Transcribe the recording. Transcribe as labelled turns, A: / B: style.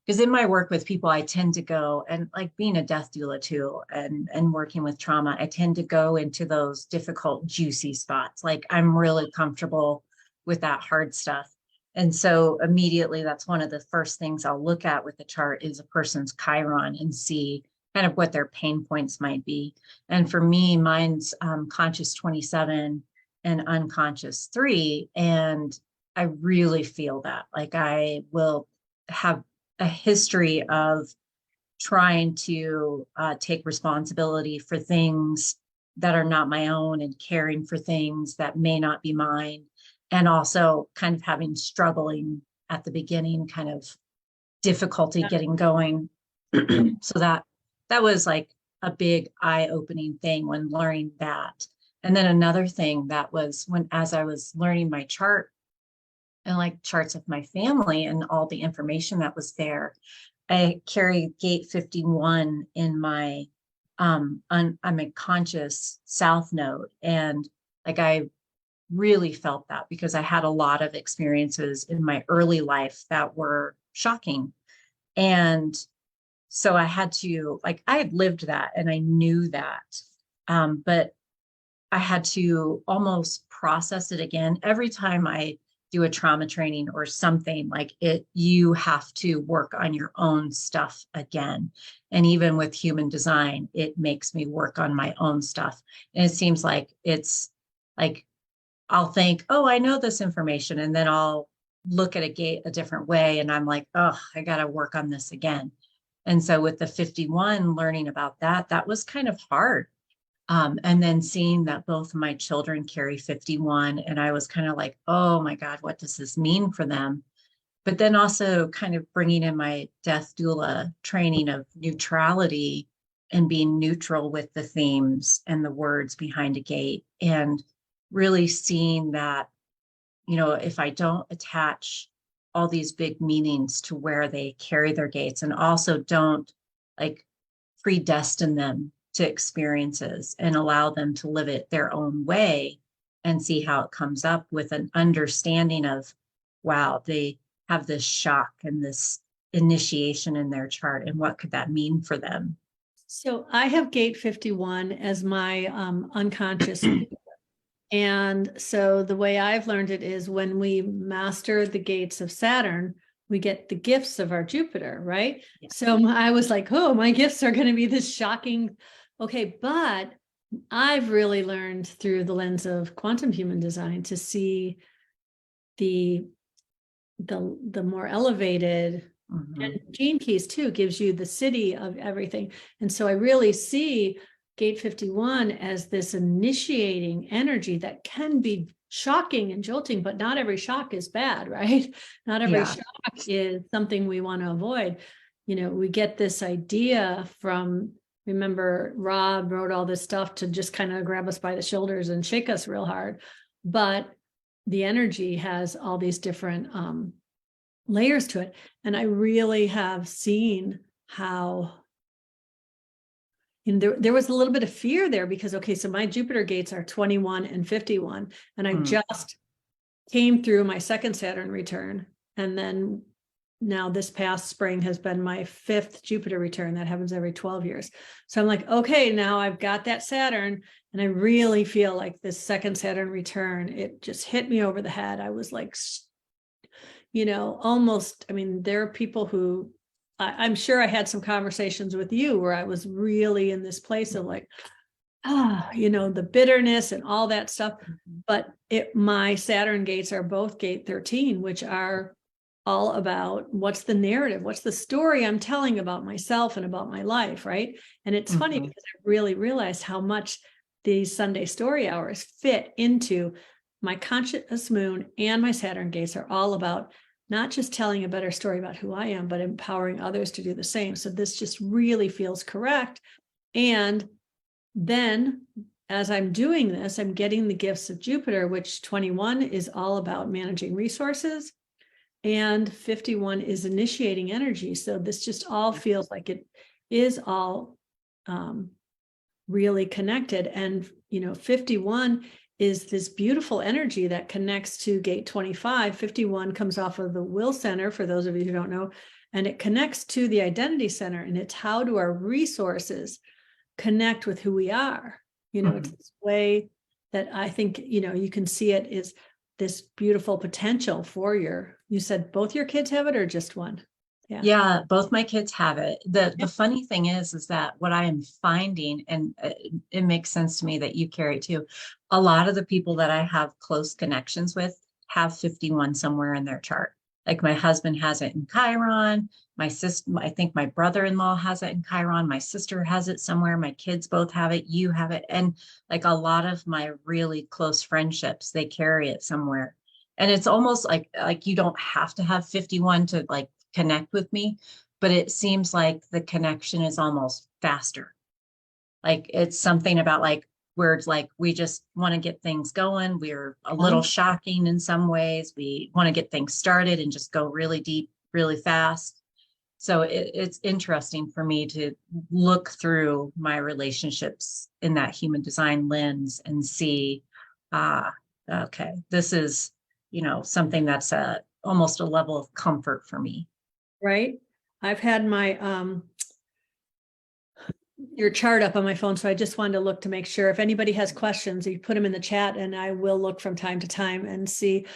A: because in my work with people, I tend to go and like being a death doula too, and working with trauma, I tend to go into those difficult, juicy spots. Like I'm really comfortable with that hard stuff. And so immediately that's one of the first things I'll look at with the chart is a person's Chiron and see kind of what their pain points might be. And for me, mine's conscious 27 and unconscious 3. And I really feel that. Like I will have a history of trying to take responsibility for things that are not my own and caring for things that may not be mine. And also kind of having struggling at the beginning, kind of difficulty getting going. So that was like a big eye-opening thing when learning that. And then another thing that was when, as I was learning my chart and like charts of my family and all the information that was there, I carry gate 51 in my, I'm a conscious south node. And like, I really felt that because I had a lot of experiences in my early life that were shocking. And so I had to, like, I had lived that and I knew that. But I had to almost process it again. Every time I do a trauma training or something like it, you have to work on your own stuff again. And even with human design, it makes me work on my own stuff. And it seems like it's like, I'll think, oh, I know this information. And then I'll look at a gate a different way. And I'm like, oh, I got to work on this again. And so with the 51, learning about that, that was kind of hard. And then seeing that both of my children carry 51, and I was kind of like, oh my God, what does this mean for them? But then also kind of bringing in my death doula training of neutrality and being neutral with the themes and the words behind a gate, and really seeing that, you know, if I don't attach all these big meanings to where they carry their gates, and also don't like predestine them to experiences and allow them to live it their own way and see how it comes up with an understanding of, wow, they have this shock and this initiation in their chart, and what could that mean for them?
B: So I have gate 51 as my unconscious. And so the way I've learned it is when we master the gates of Saturn, we get the gifts of our Jupiter, right? Yeah. So I was like, oh, my gifts are going to be this shocking. Okay, but I've really learned through the lens of quantum human design to see the more elevated, and Gene Keys too gives you the city of everything. And so I really see gate 51 as this initiating energy that can be shocking and jolting, but not every shock is bad, right? Not every shock is something we want to avoid. You know, we get this idea from, remember, Rob wrote all this stuff to just kind of grab us by the shoulders and shake us real hard. But the energy has all these different layers to it. And I really have seen how, and there was a little bit of fear there because, okay, so my Jupiter gates are 21 and 51, and I just came through my second Saturn return. And then now this past spring has been my 5th Jupiter return. That happens every 12 years. So I'm like, okay, now I've got that Saturn, and I really feel like this second Saturn return, it just hit me over the head. I was like, you know, almost, I mean, there are people who, I'm sure I had some conversations with you where I was really in this place of like, you know, the bitterness and all that stuff. But my Saturn gates are both gate 13, which are all about what's the narrative, what's the story I'm telling about myself and about my life, right? And it's funny because I really realized how much these Sunday story hours fit into my conscious moon, and my Saturn gates are all about not just telling a better story about who I am, but empowering others to do the same. So this just really feels correct. And then as I'm doing this, I'm getting the gifts of Jupiter, which 21 is all about managing resources, and 51 is initiating energy. So this just all feels like it is all really connected. And, you know, 51 is this beautiful energy that connects to gate 25. 51 comes off of the will center, for those of you who don't know, and it connects to the identity center, and it's how do our resources connect with who we are. It's this way that I think, you can see it is this beautiful potential for you said both your kids have it or just one?
A: Yeah, both my kids have it. The funny thing is that what I am finding, and it makes sense to me that you carry it too, a lot of the people that I have close connections with have 51 somewhere in their chart. Like my husband has it in Chiron, my sister, I think my brother-in-law has it in Chiron, my sister has it somewhere, my kids both have it, you have it. And like a lot of my really close friendships, they carry it somewhere. And it's almost like you don't have to have 51 to like connect with me, but it seems like the connection is almost faster. Like it's something about like where it's like we just want to get things going. We're a little shocking in some ways. We want to get things started and just go really deep, really fast. So it's interesting for me to look through my relationships in that human design lens and see, okay, this is, something that's almost a level of comfort for me.
B: Right. I've had my your chart up on my phone, so I just wanted to look to make sure if anybody has questions, you put them in the chat, and I will look from time to time and see.